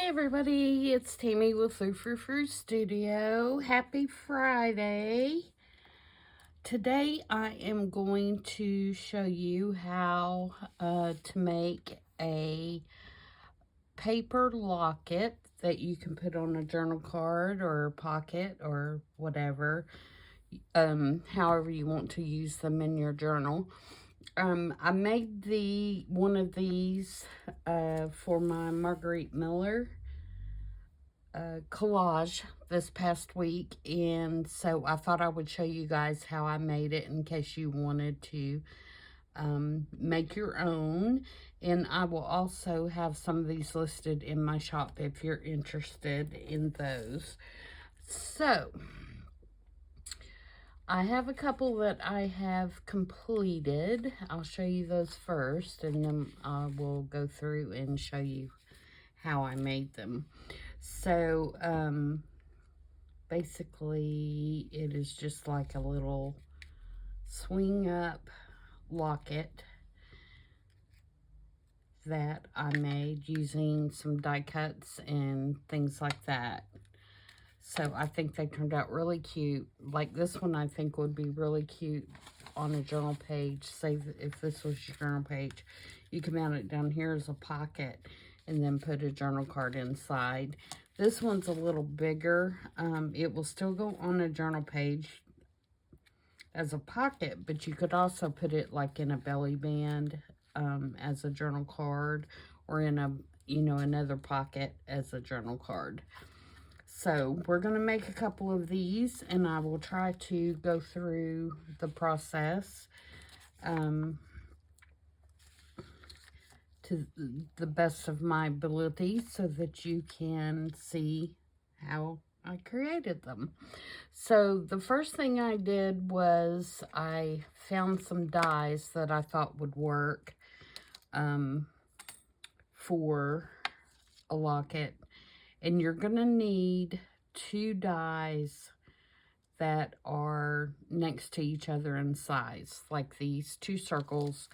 everybody, it's Tammy with Frou-frou Studio. Happy Friday. Today I am going to show you how to make a paper locket that you can put on a journal card or pocket or whatever, however you want to use them in your journal. I made one of these for my Marguerite Miller collage this past week, and so I thought I would show you guys how I made it in case you wanted to make your own. And I will also have some of these listed in my shop if you're interested in those. So I have a couple that I have completed. I'll show you those first, and then I will go through and show you how I made them. So basically it is just like a little swing up locket that I made using some die cuts and things like that. So I think they turned out really cute. Like this one I think would be really cute on a journal page. Say if this was your journal page, you can mount it down here as a pocket and then put a journal card inside. This one's a little bigger. It will still go on a journal page as a pocket, but you could also put it like in a belly band as a journal card, or in a, another pocket as a journal card. So we're going to make a couple of these, and I will try to go through the process to the best of my ability so that you can see how I created them. So the first thing I did was I found some dies that I thought would work for a locket. And you're going to need 2 dies that are next to each other in size, like these 2 circles.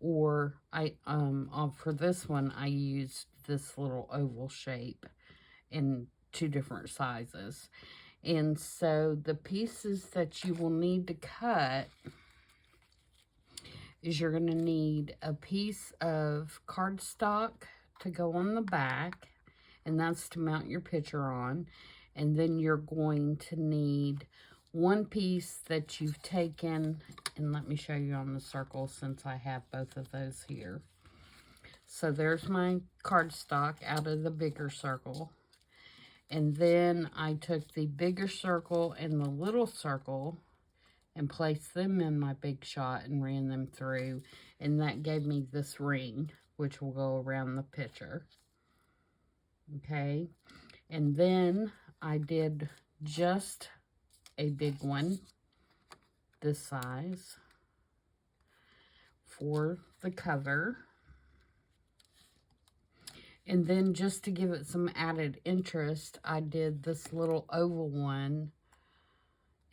Or for this one, I used this little oval shape in 2 different sizes. And so the pieces that you will need to cut is you're going to need a piece of cardstock to go on the back, and that's to mount your picture on. And then you're going to need 1 piece that you've taken, and let me show you on the circle since I have both of those here. So there's my cardstock out of the bigger circle. And then I took the bigger circle and the little circle and placed them in my big shot and ran them through. And that gave me this ring, which will go around the picture. Okay. And then I did just a big one, this size, for the cover. And then just to give it some added interest, I did this little oval one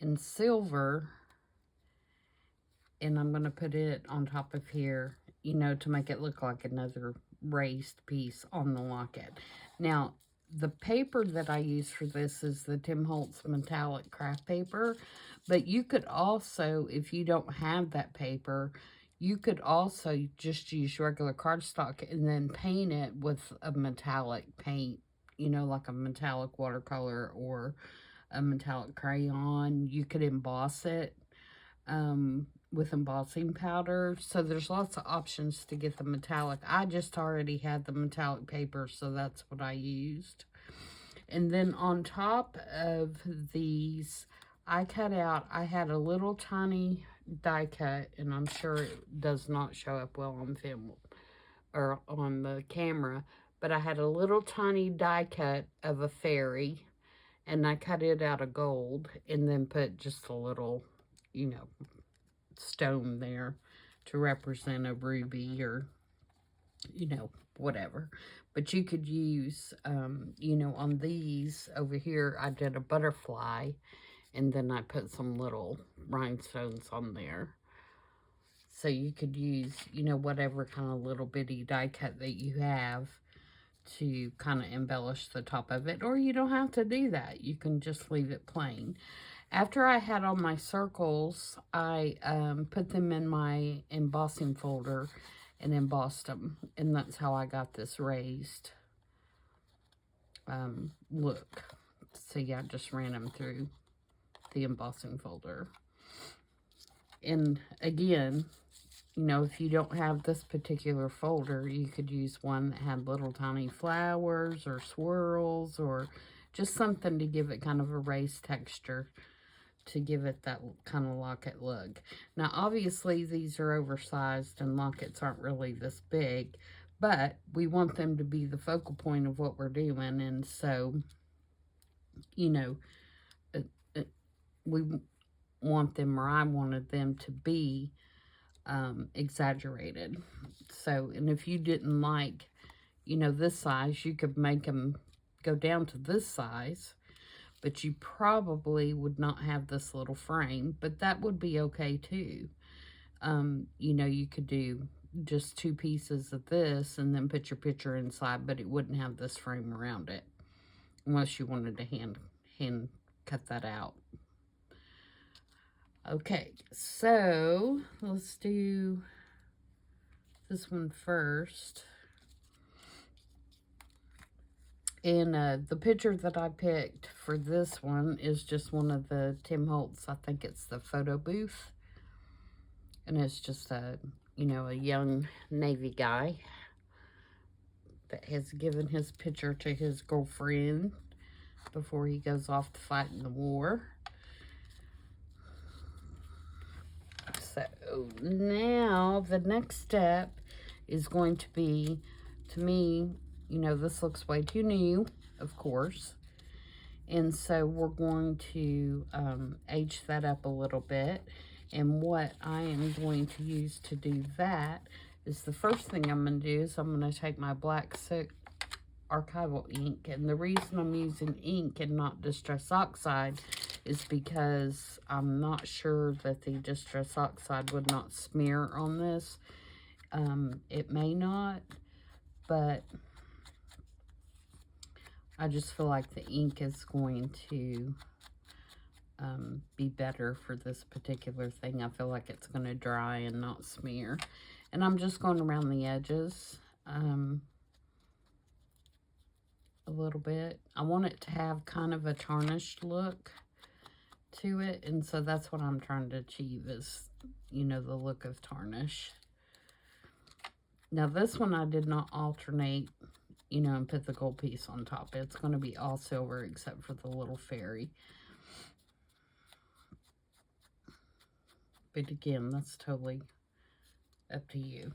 in silver, and I'm going to put it on top of here, to make it look like another raised piece on the locket. Now, the paper that I use for this is the Tim Holtz metallic craft paper, but you could also, if you don't have that paper, you could also just use regular cardstock and then paint it with a metallic paint, like a metallic watercolor or a metallic crayon. You could emboss it with embossing powder. So there's lots of options to get the metallic. I just already had the metallic paper, so that's what I used. And then on top of these, I had a little tiny die cut, and I'm sure it does not show up well on film or on the camera, but I had a little tiny die cut of a fairy, and I cut it out of gold and then put just a little, stone there to represent a ruby or, whatever. But you could use, on these over here, I did a butterfly, and then I put some little rhinestones on there. So you could use, whatever kind of little bitty die cut that you have to kind of embellish the top of it, or you don't have to do that. You can just leave it plain. After I had all my circles, I put them in my embossing folder and embossed them, and that's how I got this raised look. So yeah, I just ran them through the embossing folder. And again, you know, if you don't have this particular folder, you could use one that had little tiny flowers or swirls or just something to give it kind of a raised texture, to give it that kind of locket look. Now, obviously, these are oversized and lockets aren't really this big, but we want them to be the focal point of what we're doing. And so, you know, we want them, or I wanted them to be exaggerated. So, and if you didn't like, you know, this size, you could make them go down to this size, but you probably would not have this little frame, but that would be okay too. You know, you could do just 2 pieces of this and then put your picture inside, but it wouldn't have this frame around it unless you wanted to hand cut that out. Okay, so let's do this one first. And the picture that I picked for this one is just one of the Tim Holtz. I think it's the photo booth. And it's just a, you know, a young Navy guy that has given his picture to his girlfriend before he goes off to fight in the war. So now the next step is going to be, to me, you know, this looks way too new, of course. And so we're going to age that up a little bit. And what I am going to use to do that is, the first thing I'm going to do is I'm going to take my black Soot archival ink. And the reason I'm using ink and not Distress Oxide is because I'm not sure that the Distress Oxide would not smear on this. It may not, but I just feel like the ink is going to be better for this particular thing. I feel like it's going to dry and not smear. And I'm just going around the edges a little bit. I want it to have kind of a tarnished look to it, and so that's what I'm trying to achieve, is, you know, the look of tarnish. Now this one I did not alternate, you know, and put the gold piece on top. It's going to be all silver except for the little fairy. But again, that's totally up to you.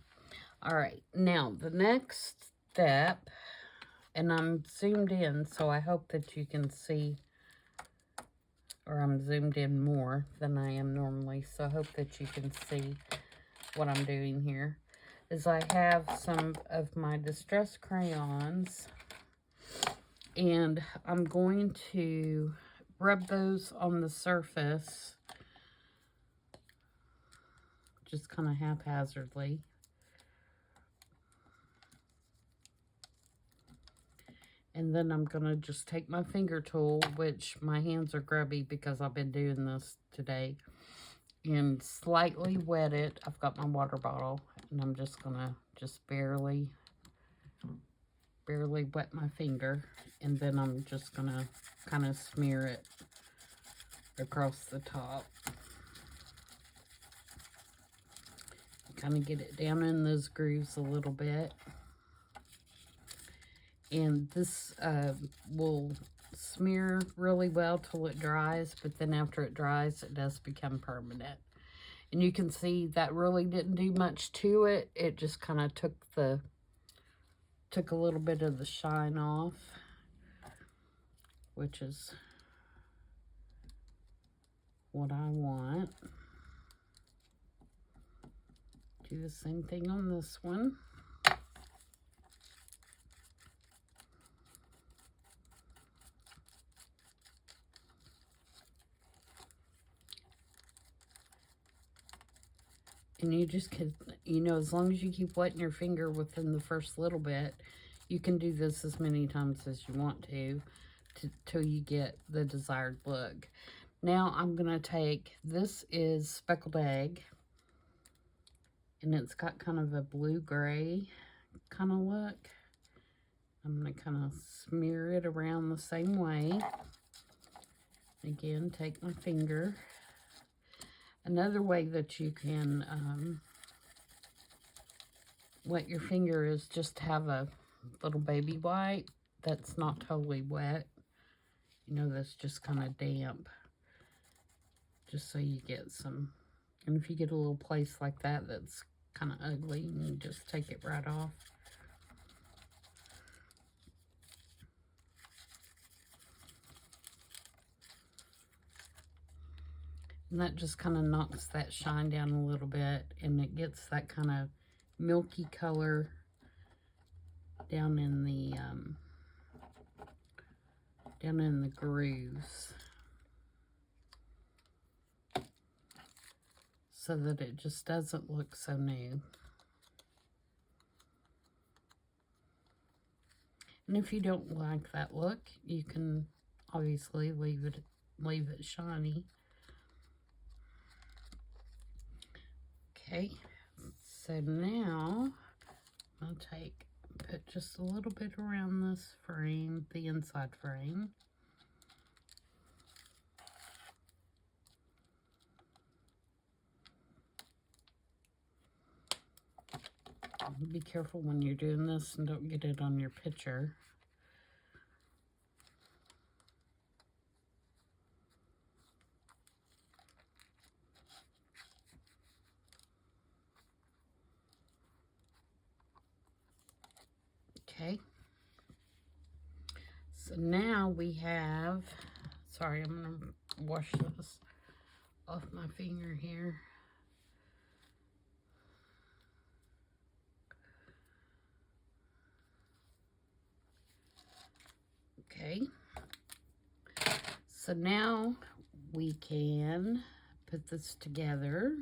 All right, now the next step, and I'm zoomed in, so I hope that you can see, or I'm zoomed in more than I am normally, so I hope that you can see what I'm doing here, is I have some of my distress crayons, and I'm going to rub those on the surface, just kind of haphazardly. And then I'm going to just take my finger tool, which my hands are grubby because I've been doing this today, and slightly wet it. I've got my water bottle, and I'm just going to just barely wet my finger. And then I'm just going to kind of smear it across the top. Kind of get it down in those grooves a little bit. And this will smear really well till it dries, but then after it dries, it does become permanent. And you can see that really didn't do much to it. It just kind of took a little bit of the shine off, which is what I want. Do the same thing on this one. And you just could, you know, as long as you keep wetting your finger within the first little bit, You can do this as many times as you want to till you get the desired look. Now I'm going to take, this is speckled egg, and it's got kind of a blue-gray kind of look. I'm going to kind of smear it around the same way. Again, take my finger. Another way that you can wet your finger is just have a little baby wipe that's not totally wet. You know, that's just kind of damp. Just so you get some. And if you get a little place like that that's kind of ugly, you just take it right off. And that just kind of knocks that shine down a little bit, and it gets that kind of milky color down in the grooves, so that it just doesn't look so new. And if you don't like that look, you can obviously leave it shiny. Okay, so now I'll put just a little bit around this frame, the inside frame. Be careful when you're doing this and don't get it on your picture. Okay, so now we have, sorry, I'm going to wash this off my finger here. Okay, so now we can put this together.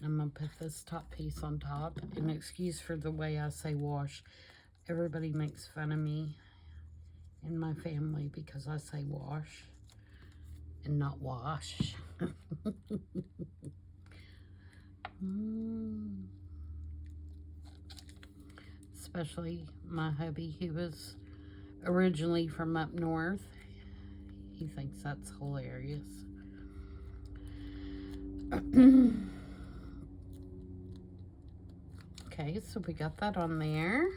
I'm going to put this top piece on top, and excuse for the way I say wash. Everybody makes fun of me in my family because I say wash and not wash. Especially my hubby, who was originally from up north. He thinks that's hilarious. Okay, so we got that on there.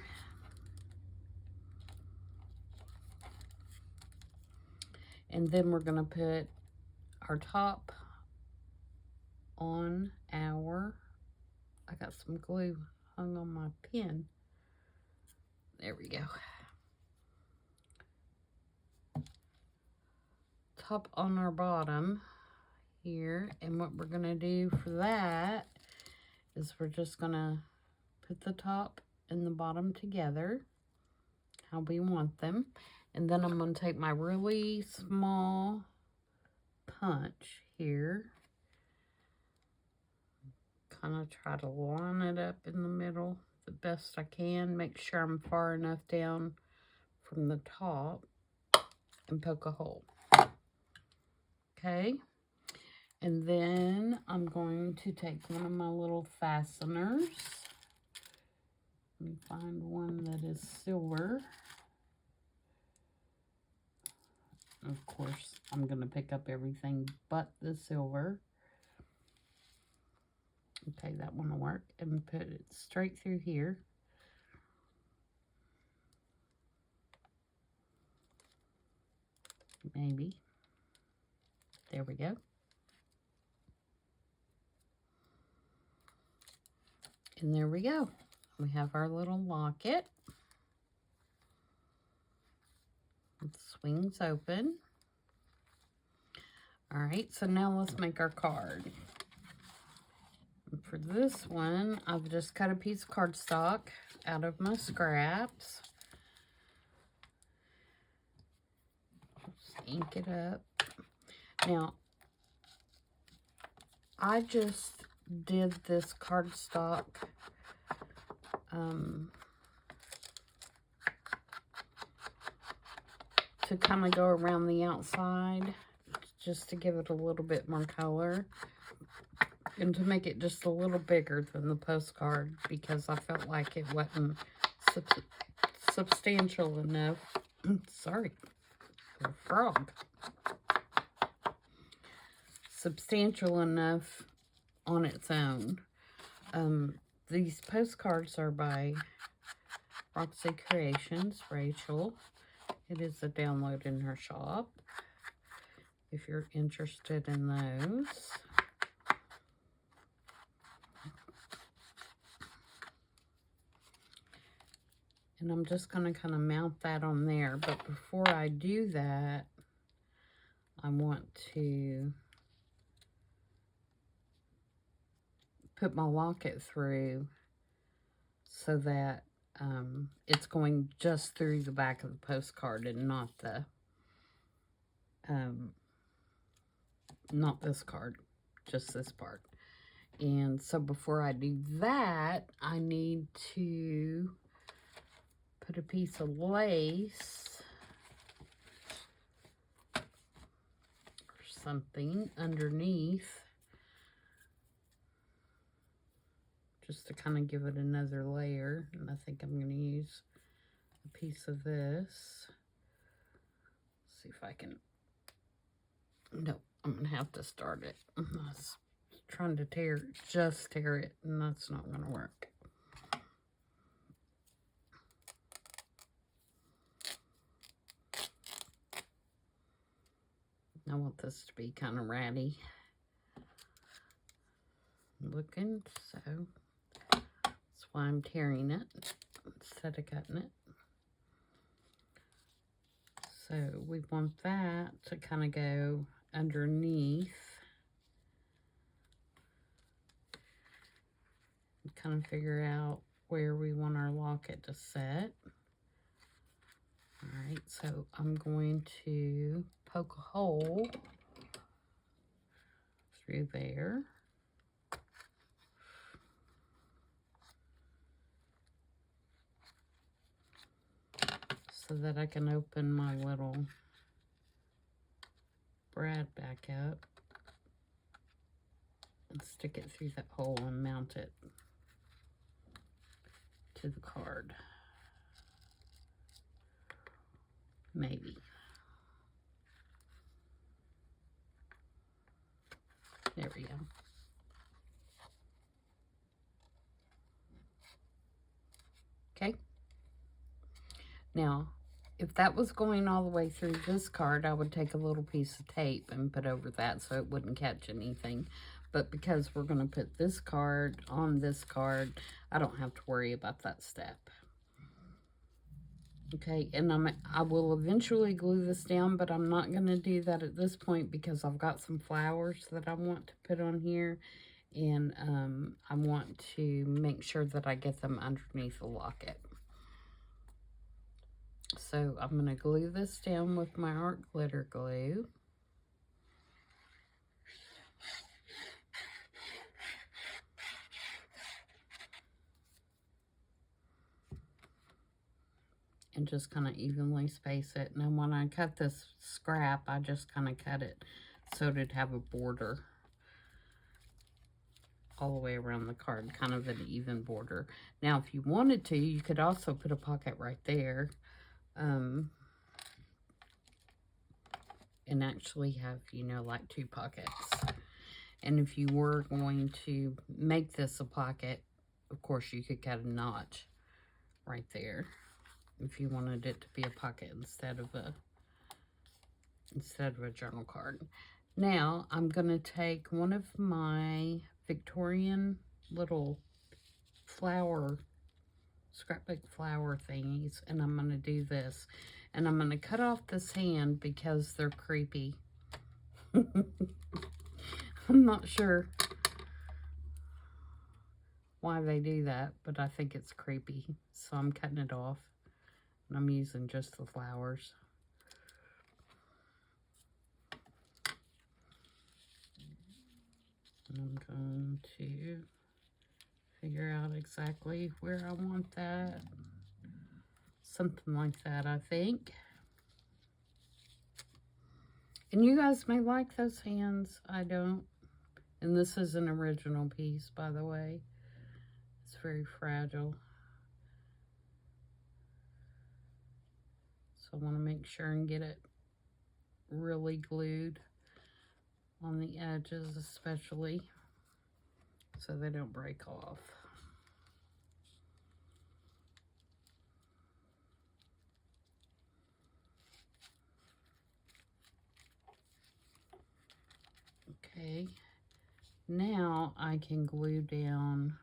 And then we're going to put our top on our, I got some glue hung on my pen. There we go. Top on our bottom here. And what we're going to do for that is we're just going to put the top and the bottom together how we want them. And then I'm going to take my really small punch here. Kind of try to line it up in the middle the best I can. Make sure I'm far enough down from the top and poke a hole. Okay. And then I'm going to take one of my little fasteners. Let me find one that is silver. Of course, I'm going to pick up everything but the silver. Okay, that one will work. And put it straight through here. Maybe. There we go. And there we go. We have our little locket. It swings open. All right, so now let's make our card. And for this one, I've just cut a piece of cardstock out of my scraps. Just ink it up. Now, I just did this cardstock to kind of go around the outside, just to give it a little bit more color. And to make it just a little bigger than the postcard, because I felt like it wasn't substantial enough. Sorry, a frog. Substantial enough on its own. These postcards are by RoxyCreations, Rachel. It is a download in her shop, if you're interested in those. And I'm just going to kind of mount that on there. But before I do that, I want to put my locket through so that it's going just through the back of the postcard and not the not this card, just this part. And so before I do that, I need to put a piece of lace or something underneath, just to kind of give it another layer. And I think I'm going to use a piece of this. See if I can. No, I'm going to have to start it. I was trying to tear it, and that's not going to work. I want this to be kind of ratty looking, so that's why I'm tearing it instead of cutting it. So we want that to kind of go underneath. And kind of figure out where we want our locket to set. Alright, so I'm going to poke a hole through there. So that I can open my little brad back up and stick it through that hole and mount it to the card. Maybe. There we go. Okay. Now, if that was going all the way through this card, I would take a little piece of tape and put over that so it wouldn't catch anything. But because we're going to put this card on this card, I don't have to worry about that step. Okay, and I will eventually glue this down, but I'm not going to do that at this point because I've got some flowers that I want to put on here. And I want to make sure that I get them underneath the locket. So I'm going to glue this down with my art glitter glue. And just kind of evenly space it. And then when I cut this scrap, I just kind of cut it so it'd have a border all the way around the card, kind of an even border. Now, if you wanted to, you could also put a pocket right there. And actually have, you know, like 2 pockets. And if you were going to make this a pocket, of course, you could cut a notch right there if you wanted it to be a pocket instead of a journal card. Now, I'm going to take one of my Victorian little flower, scrapbook flower thingies, and I'm going to do this. And I'm going to cut off this hand because they're creepy. I'm not sure why they do that, but I think it's creepy. So I'm cutting it off. And I'm using just the flowers. And I'm going to figure out exactly where I want that. Something like that, I think. And you guys may like those hands. I don't. And this is an original piece, by the way. It's very fragile. So I want to make sure and get it really glued on the edges, especially, so they don't break off. Okay, now I can glue down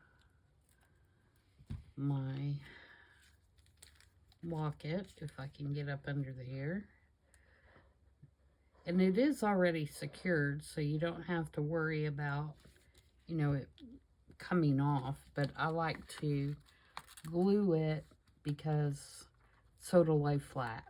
my locket if I can get up under there. And it is already secured, so you don't have to worry about, you know, it coming off. But I like to glue it because so it'll lay flat.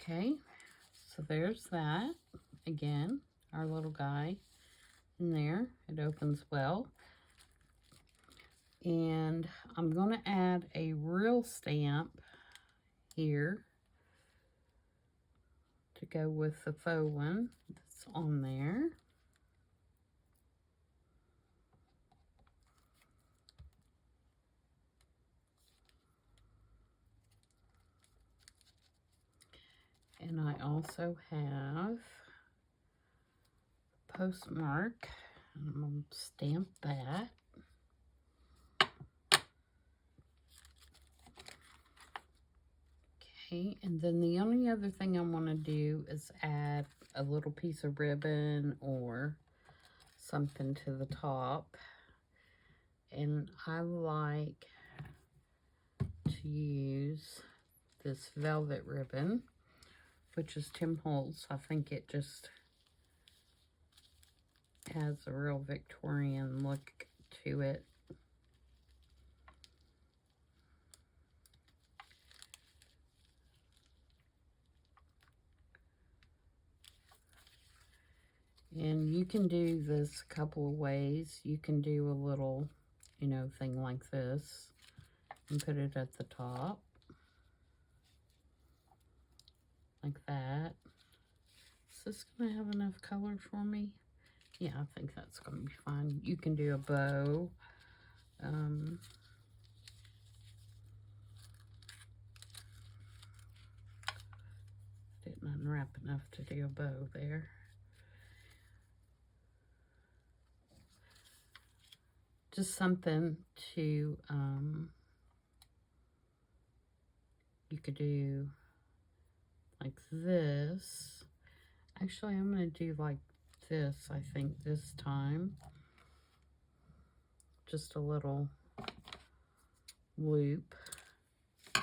Okay, so there's that. Again, our little guy in there. It opens well. And I'm going to add a real stamp here to go with the faux one that's on there. And I also have postmark. I'm going to stamp that. Okay, and then the only other thing I want to do is add a little piece of ribbon or something to the top. And I like to use this velvet ribbon, which is Tim Holtz. I think it just has a real Victorian look to it. And you can do this a couple of ways. You can do a little, you know, thing like this and put it at the top. Like that. Is this going to have enough color for me? Yeah, I think that's going to be fine. You can do a bow. Didn't unwrap enough to do a bow there. Just something to, you could do like this. Actually, I'm going to do like this, I think, this time. Just a little loop. If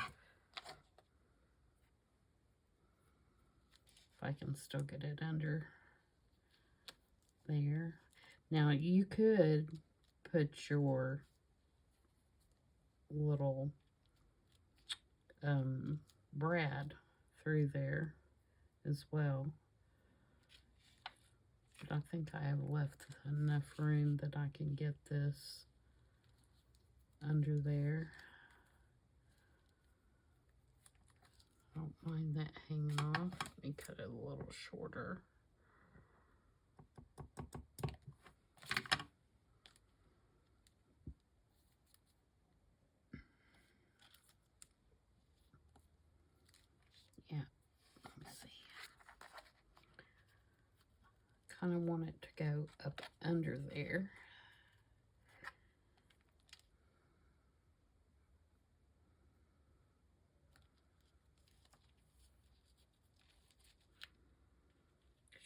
I can still get it under there. Now, you could put your little brad through there as well. But I think I have left enough room that I can get this under there. I don't mind that hanging off. Let me cut it a little shorter. Yeah, let's see. Kind of want it to go up under there.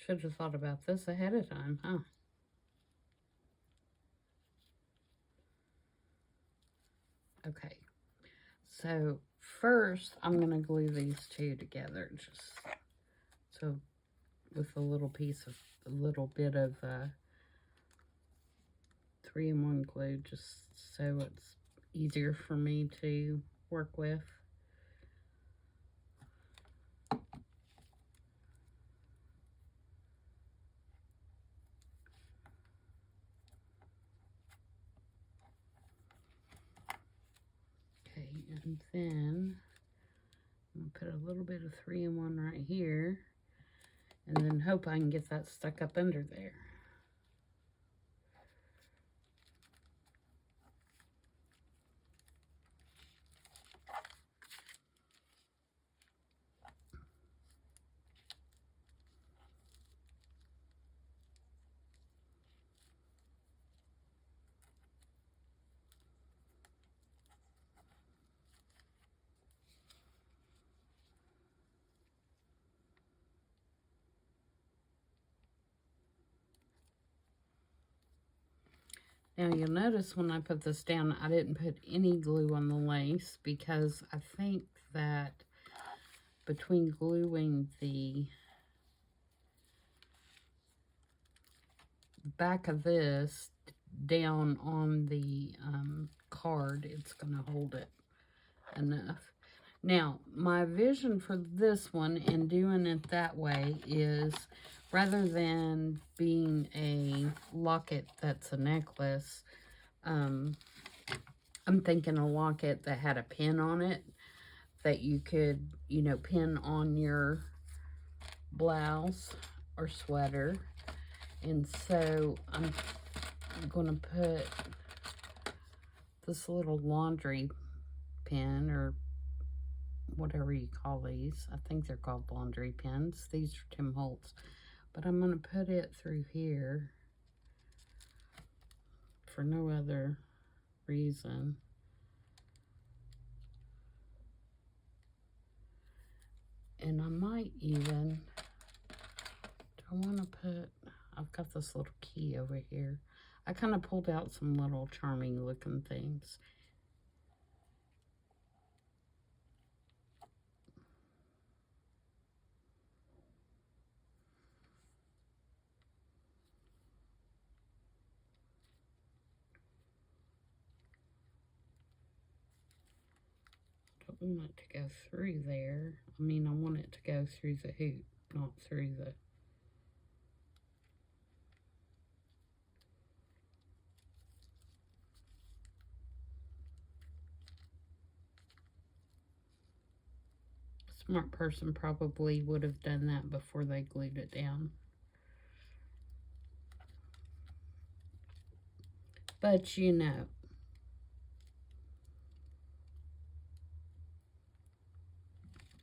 Should have thought about this ahead of time, huh? Okay, so first I'm going to glue these two together, just so with a little piece of, a little bit of 3-in-1 glue, just so it's easier for me to work with. And then I'm going to put a little bit of 3-in-1 right here. And then hope I can get that stuck up under there. Now you'll notice when I put this down, I didn't put any glue on the lace because I think that between gluing the back of this down on the card, it's going to hold it enough. Now, my vision for this one and doing it that way is rather than being a locket that's a necklace, I'm thinking a locket that had a pin on it that you could, you know, pin on your blouse or sweater. And so I'm going to put this little laundry pin, or whatever you call these. I think they're called laundry pins. These are Tim Holtz. But I'm going to put it through here for no other reason. And I might even, do I want to put, I've got this little key over here. I kind of pulled out some little charming looking things. I want it to go through there. I mean, I want it to go through the hoop, not through the... Smart person probably would have done that before they glued it down. But you know,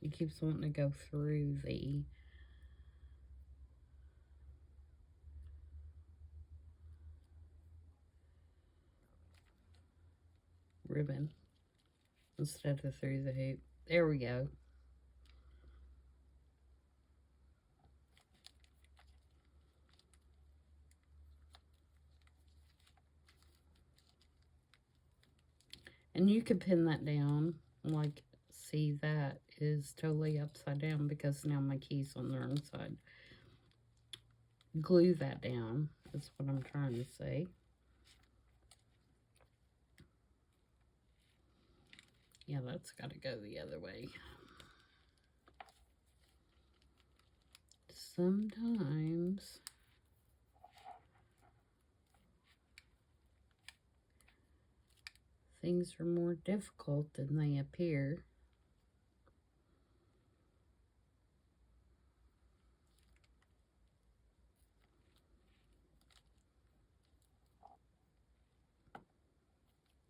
it keeps wanting to go through the ribbon instead of through the hoop. There we go. And you could pin that down, like, see, that is totally upside down because now my key's on the wrong side. Glue that down, is what I'm trying to say. Yeah, that's got to go the other way. Sometimes things are more difficult than they appear.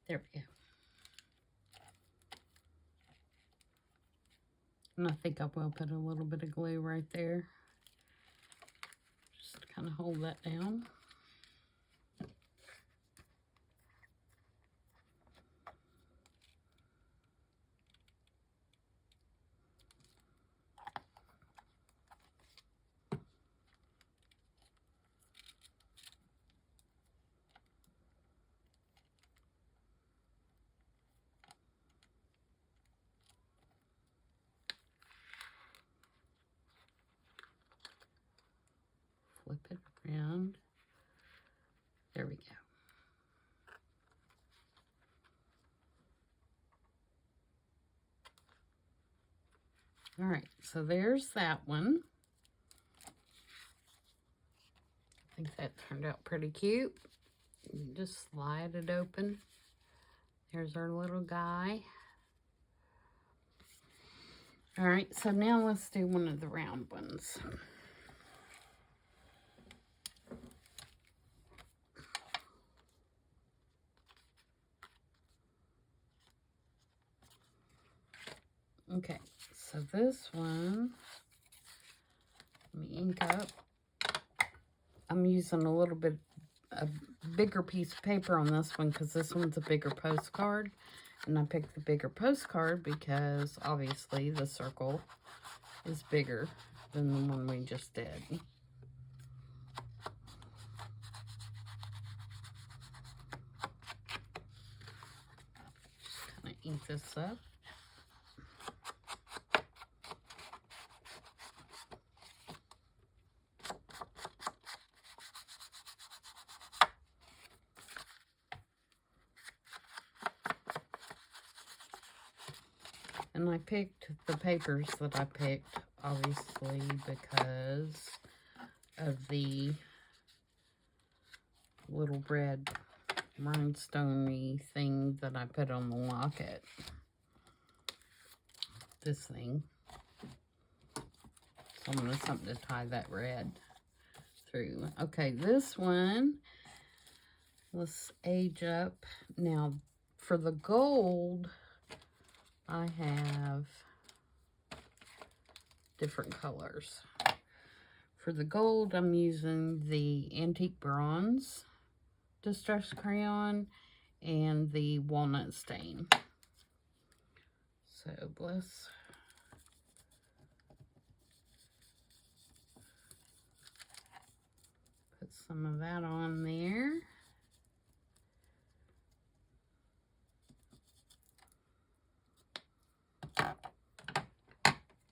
There we go. And I think I will put a little bit of glue right there. Just kind of hold that down. Flip it around. There we go. All right, so there's that one. I think that turned out pretty cute. You just slide it open. There's our little guy. All right, so now let's do one of the round ones. Okay, so this one, let me ink up. I'm using a bigger piece of paper on this one because this one's a bigger postcard. And I picked the bigger postcard because obviously the circle is bigger than the one we just did. Just kind of ink this up. And I picked the papers that I picked, obviously, because of the little red rhinestone-y thing that I put on the locket. This thing. So I'm going to something to tie that red through. Okay, this one, let's age up. Now, for the gold, I have different colors. For the gold, I'm using the Antique Bronze Distress Crayon and the Walnut Stain. So let's put some of that on there.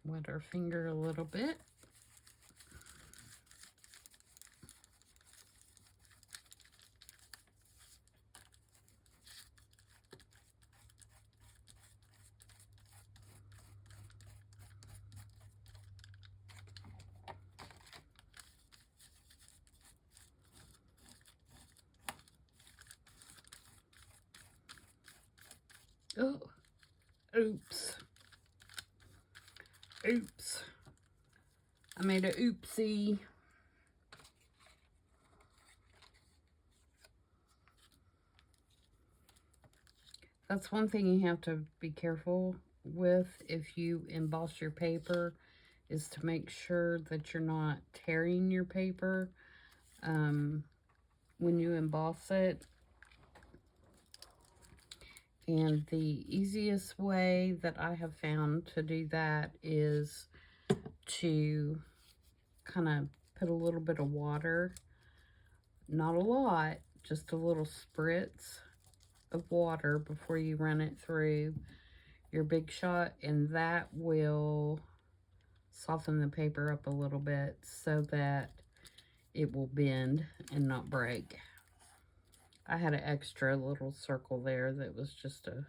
Wet our finger a little bit. Oh, oops. Oops. I made a oopsie. That's one thing you have to be careful with if you emboss your paper, is to make sure that you're not tearing your paper when you emboss it. And the easiest way that I have found to do that is to kind of put a little bit of water, not a lot, just a little spritz of water before you run it through your Big Shot, and that will soften the paper up a little bit so that it will bend and not break. I had an extra little circle there that was just a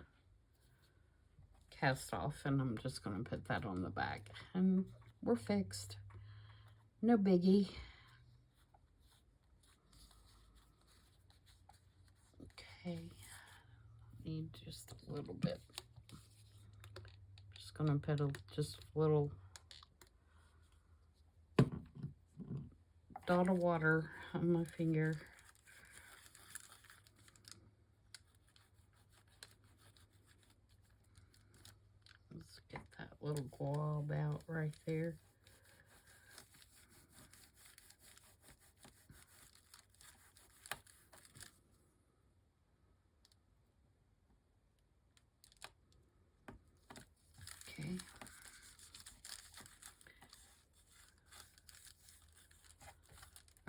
cast off, and I'm just going to put that on the back, and we're fixed. No biggie. Okay, need just a little bit. Just going to put just a little dot of water on my finger. Let's get that little glob out right there. Okay.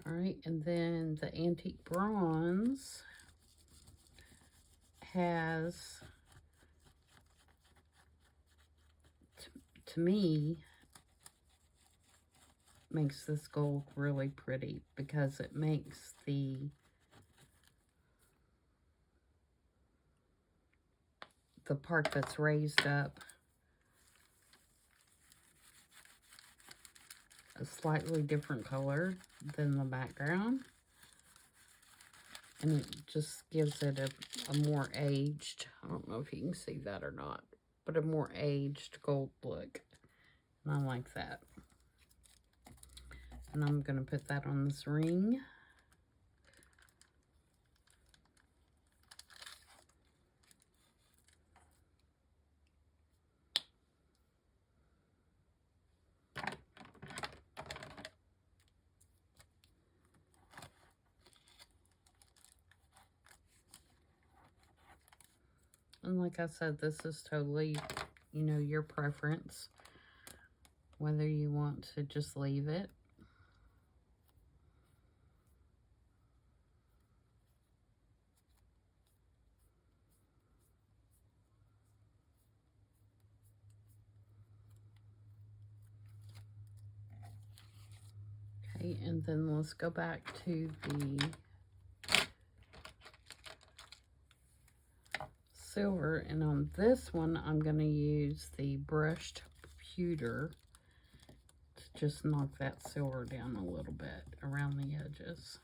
All right, and then the Antique Bronze has, to me, makes this gold really pretty because it makes the part that's raised up a slightly different color than the background, and it just gives it a more aged, I don't know if you can see that or not, but a more aged gold look. And I like that. And I'm going to put that on this ring. And like I said, this is totally, you know, your preference, whether you want to just leave it. Okay, and then let's go back to the silver, and on this one I'm going to use the brushed pewter to just knock that silver down a little bit around the edges.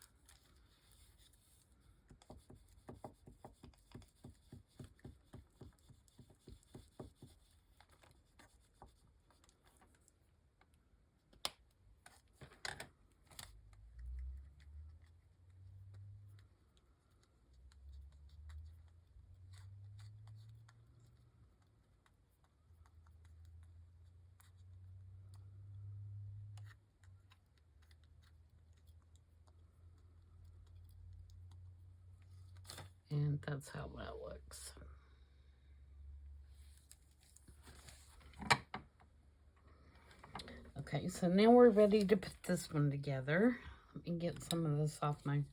And that's how that looks. Okay, so now we're ready to put this one together. Let me get some of this off my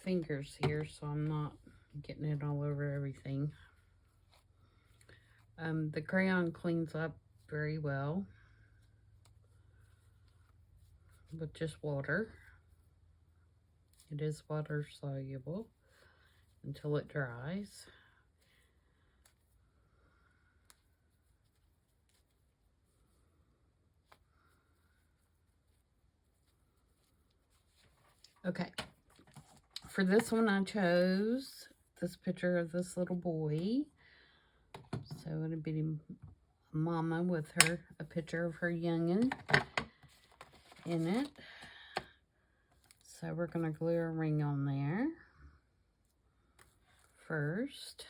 fingers here so I'm not getting it all over everything. The crayon cleans up very well with just water. It is water soluble until it dries. Okay, for this one I chose this picture of this little boy. So it'll be mama with a picture of her youngin' in it. So we're going to glue a ring on there first.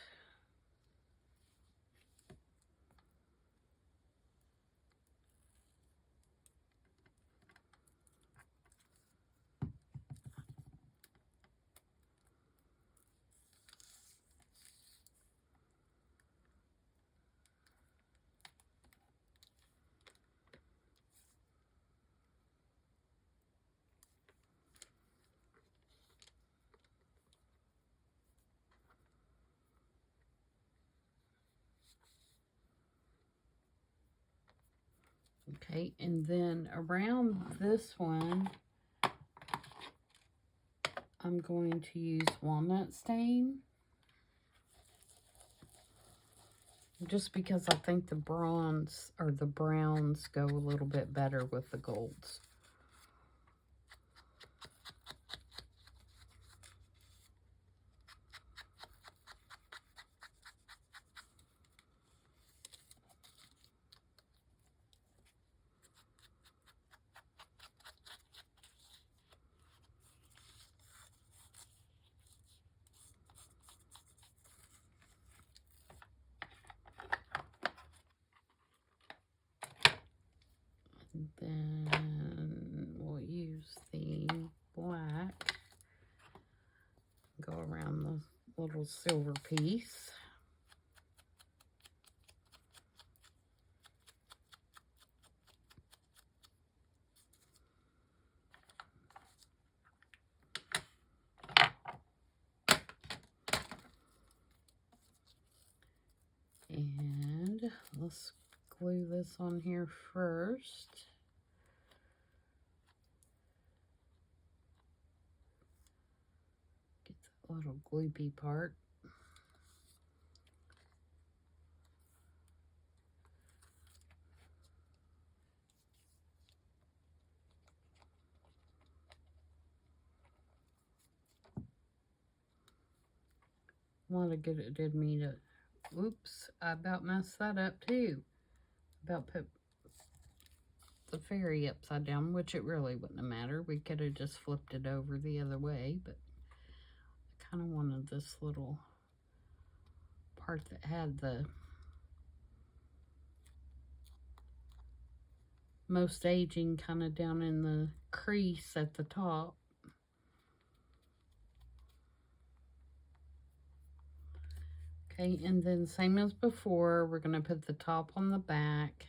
Okay, and then around this one, I'm going to use walnut stain. Just because I think the bronze or the browns go a little bit better with the golds. And then we'll use the black, go around the little silver piece. And let's glue this on here first. Get that little gloopy part. What a good it did me to, oops, I about messed that up too. about put the fairy upside down, which it really wouldn't have mattered. We could have just flipped it over the other way, but I kind of wanted this little part that had the most aging kind of down in the crease at the top. Okay, and then same as before, we're going to put the top on the back.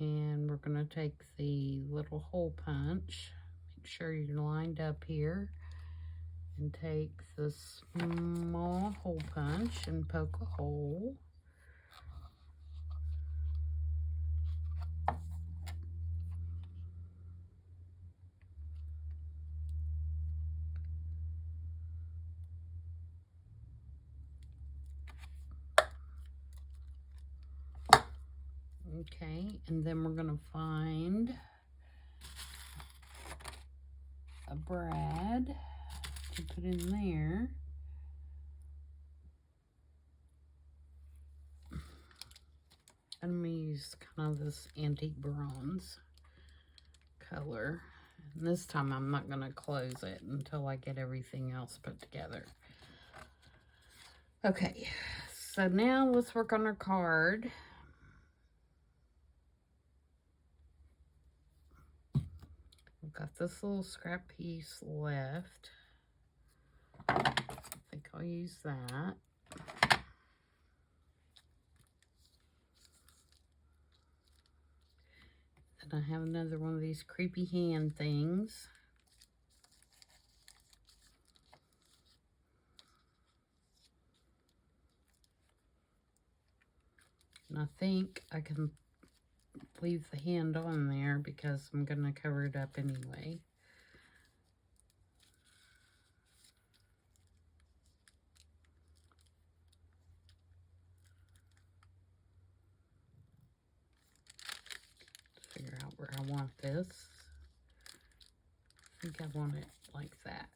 And we're going to take the little hole punch. Make sure you're lined up here. And take the small hole punch and poke a hole. Okay, and then we're going to find a brad to put in there. I'm going to use kind of this antique bronze color. And this time I'm not going to close it until I get everything else put together. Okay, so now let's work on our card. We've got this little scrap piece left. I think I'll use that. And I have another one of these creepy hand things. And I think I can leave the hand on there because I'm going to cover it up anyway. Figure out where I want this. I think I want it like that.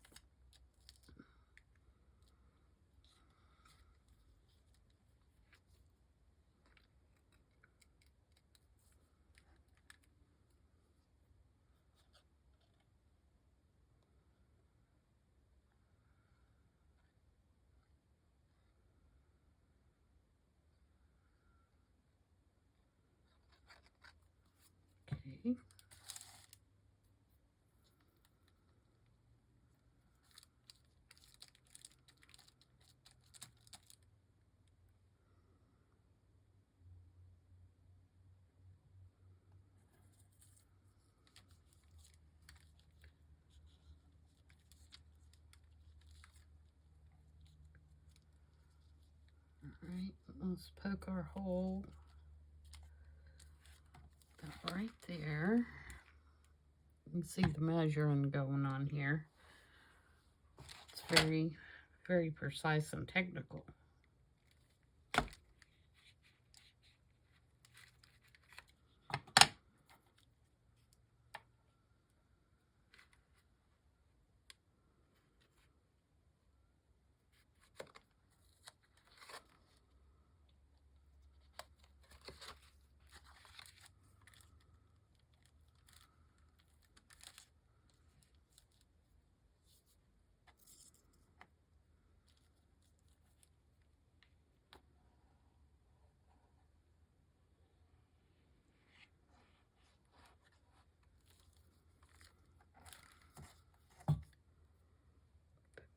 Okay. Alright, let's poke our hole about right there. You can see the measuring going on here. It's very, very precise and technical.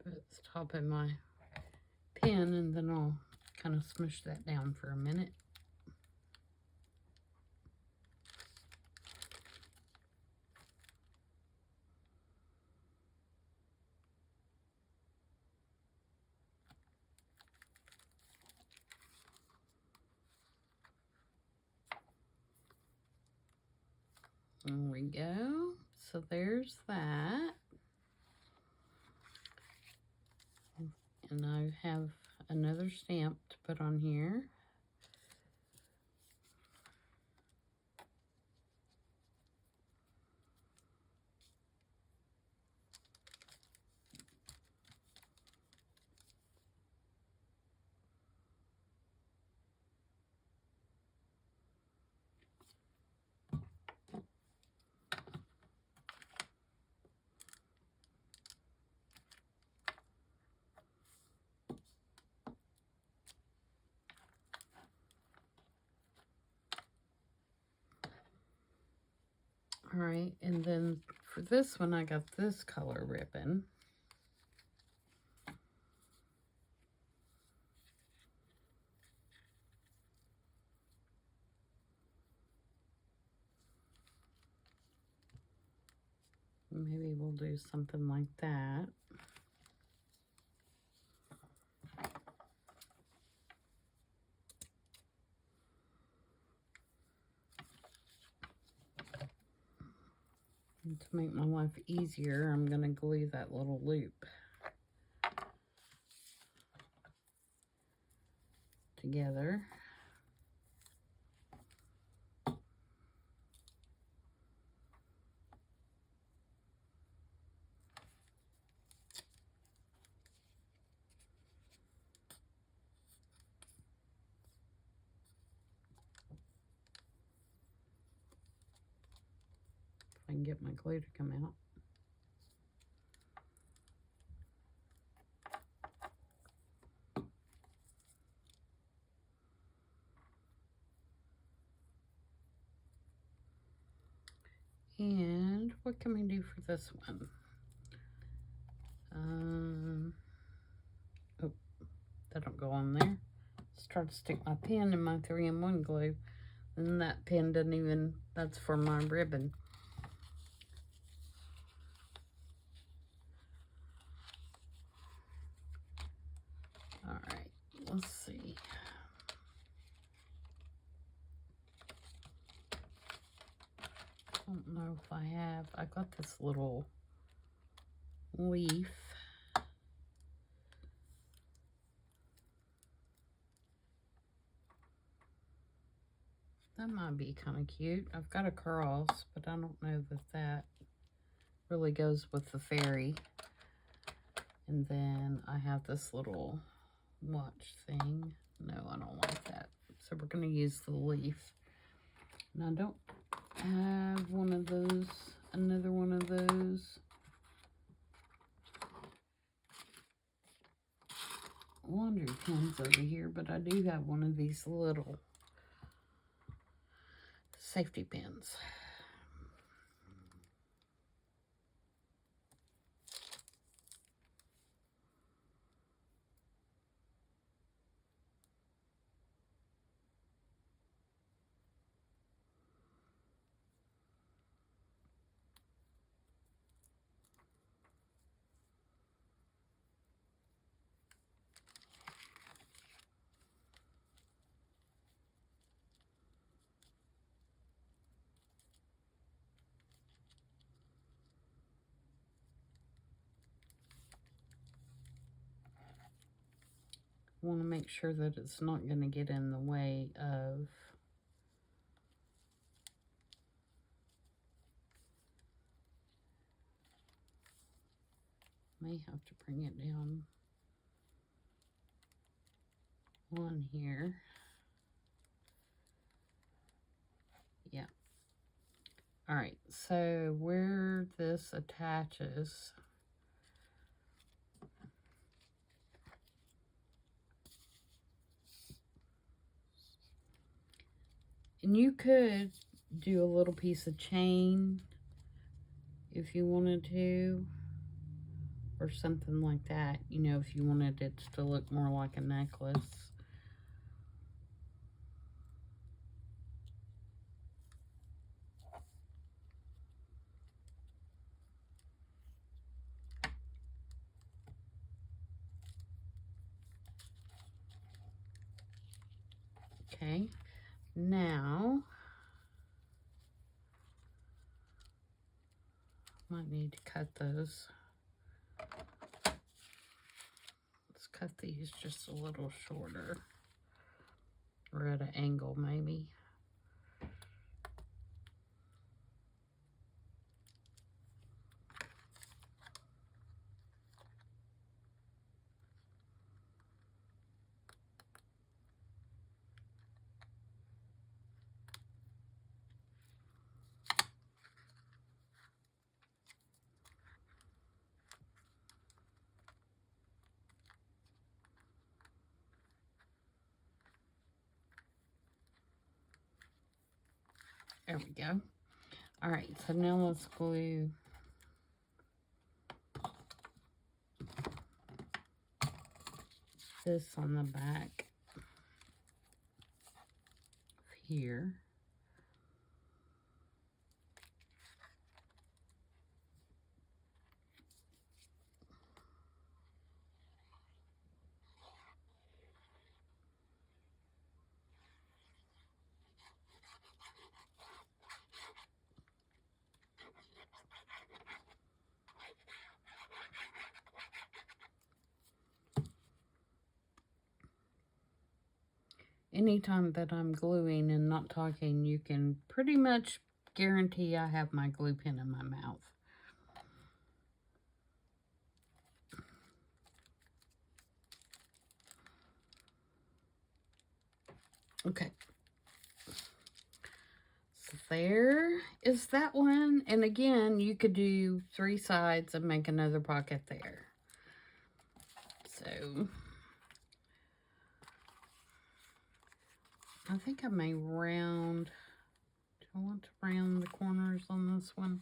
Put the top in my pen and then I'll kind of smush that down for a minute. There we go. So there's that. And I have another stamp to put on here. Alright, and then for this one, I got this color ribbon. Maybe we'll do something like that. And to make my life easier, I'm going to glue that little loop together. If I can get my glue to come out. And what can we do for this one? Oh, that don't go on there. Just try to stick my pen in my 3-in-1 glue. And that pen doesn't even, that's for my ribbon. Alright, let's see. I don't know if I got this little leaf. That might be kind of cute. I've got a cross, but I don't know that that really goes with the fairy. And then I have this little watch thing. No, I don't like that. So we're going to use the leaf. And I don't have one of those, another one of those. Laundry pins over here, but I do have one of these little safety pins. I want to make sure that it's not going to get in the way of may have to bring it down one here. Yeah. All right, so where this attaches, and you could do a little piece of chain if you wanted to, or something like that, you know, if you wanted it to look more like a necklace. Okay, now might need to cut those. Let's cut these just a little shorter, or at an angle maybe. There we go. Alright, so now let's glue this on the back here. Anytime that I'm gluing and not talking, you can pretty much guarantee I have my glue pen in my mouth. Okay. So there is that one. And again, you could do 3 sides and make another pocket there. So I think I may round. Do I want to round the corners on this one?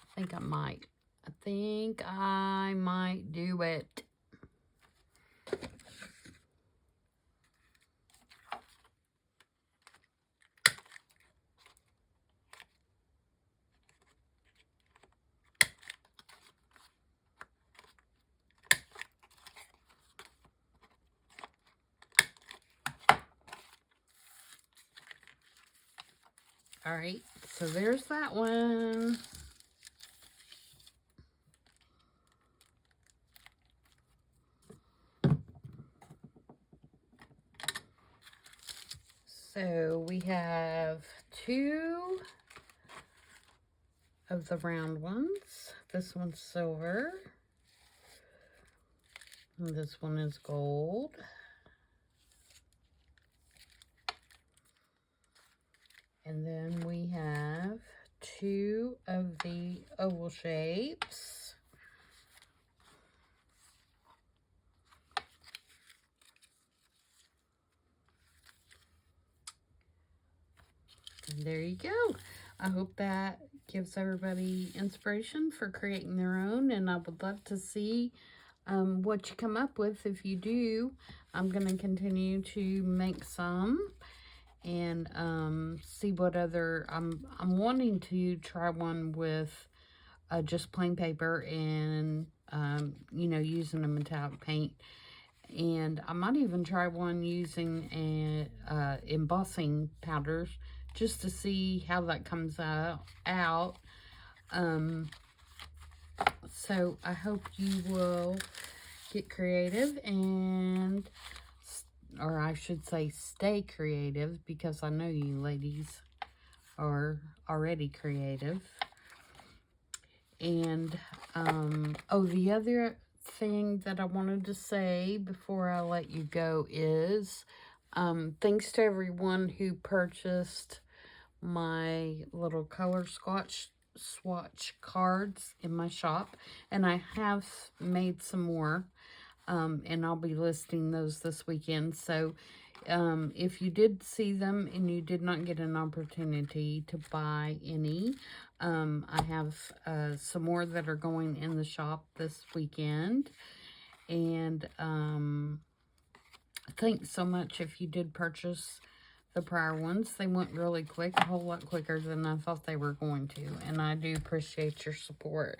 I think I might. I think I might do it. All right, so there's that one. So we have 2 of the round ones. This one's silver. And this one is gold. And then we have 2 of the oval shapes. And there you go. I hope that gives everybody inspiration for creating their own, and I would love to see what you come up with. If you do, I'm going to continue to make some and see what other I'm wanting to try one with just plain paper and you know, using a metallic paint, and I might even try one using embossing powders just to see how that comes out. So I hope you will get creative and, or I should say stay creative, because I know you ladies are already creative. And, oh, the other thing that I wanted to say before I let you go is, thanks to everyone who purchased my little color swatch cards in my shop, and I have made some more, and I'll be listing those this weekend. So if you did see them and you did not get an opportunity to buy any, I have some more that are going in the shop this weekend. And thanks so much if you did purchase the prior ones. They went really quick, a whole lot quicker than I thought they were going to, and I do appreciate your support.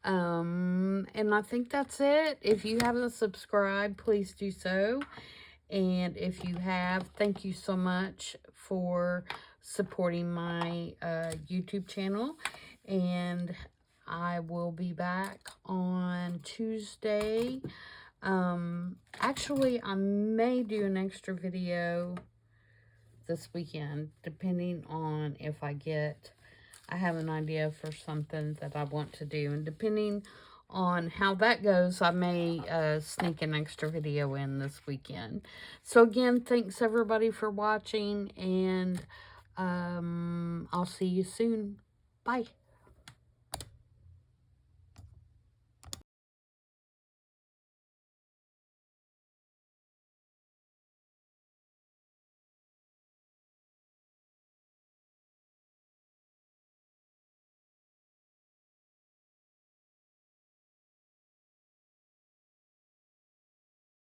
And I think that's it. If you haven't subscribed, please do so. And if you have, thank you so much for supporting my YouTube channel. And I will be back on Tuesday. Actually, I may do an extra video this weekend, depending on if I have an idea for something that I want to do, and depending on how that goes, I may sneak an extra video in this weekend. So again, thanks everybody for watching, and I'll see you soon. Bye.